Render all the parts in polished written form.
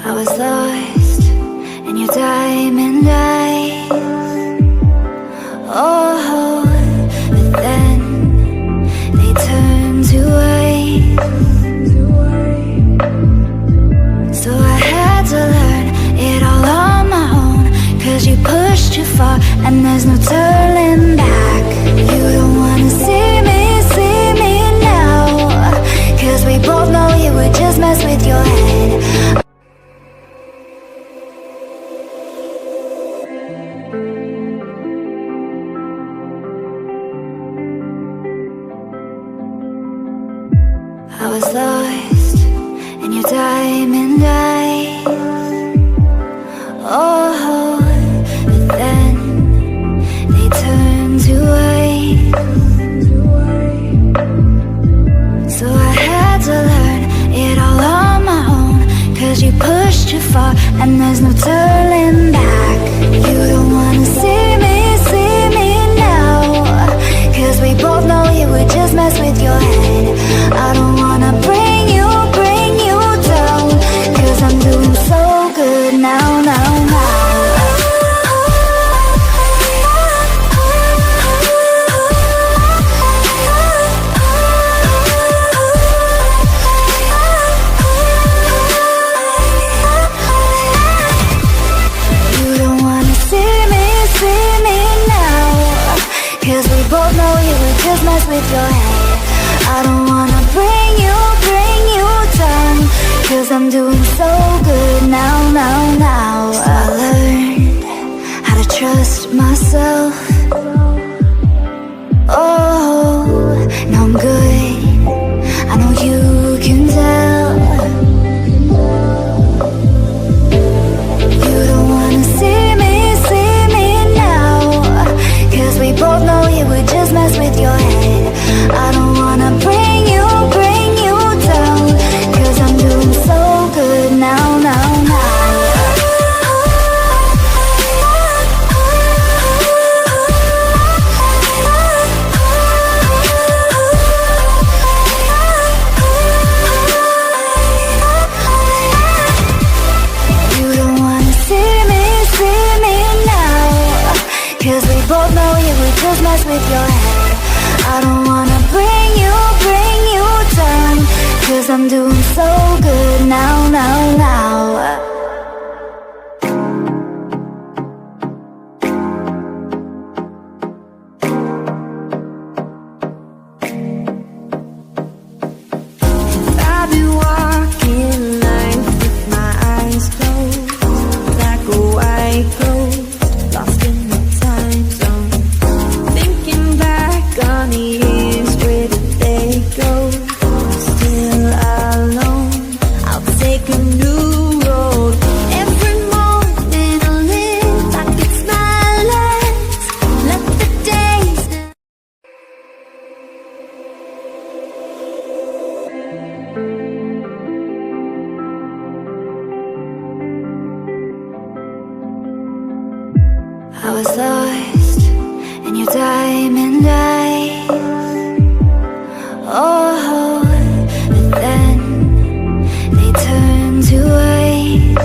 I was lost in your diamond eyes. Oh, but then they turned to ice. So I had to learn it all on my own, 'cause you pushed too far and there's no turning back. You don't wanna see me now, 'cause we both know you would just mess with your head. I was lost in your diamond eyes. Oh, but then they turned to ice. So I had to learn it all on my own, 'cause you pushed too far and there's no turning back. You don't wanna see me now, 'cause we both know you would just mess with your head. I don't wanna bring you down, 'cause I'm doing so good now. You don't wanna see me now, 'cause we both know you would just mess with your head. I don't wanna bring you down, 'cause I'm doing so good now. So I learned how to trust myself. Oh, now I'm good, I know you can tell. You don't wanna see me now, 'cause we both know you would just mess with your head. I don't wanna bring you down, 'cause I'm doing so good now. You don't wanna see me now, 'cause we both know you would just mess with your head. I don't wanna bring you down, 'cause I'm doing so good now. I've been walking life with my eyes closed, like a white ghost, lost in the time zone. Thinking back on the years, where did they go? Still alone, I'll take a new road. Every moment I live like it's my last. Let the days I was lost in your diamond eyes. Oh, but then they turned to ice.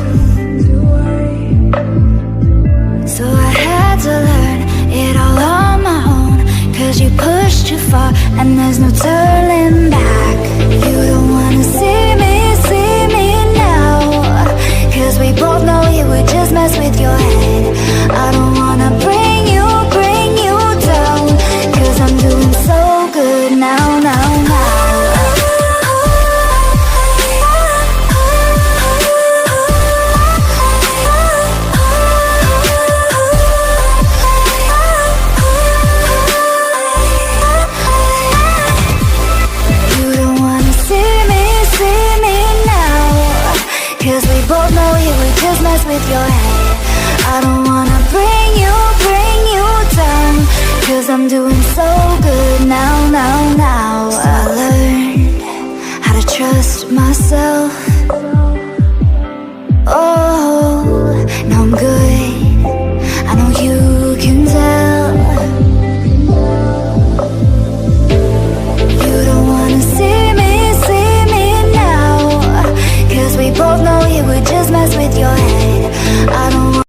So I had to learn it all on my own, 'cause you pushed too far and there's no turning back. You don't wanna see me now, 'cause we both know you would just mess with your head. I don't wanna bring you down, 'cause I'm doing so good now. You don't wanna see me now, 'cause we both know you would just mess with your head. I don't wanna bring you down, 'cause I'm doing so good now. So I learned how to trust myself. Oh, now I'm good, I know you can tell. You don't wanna see me now, 'cause we both know you would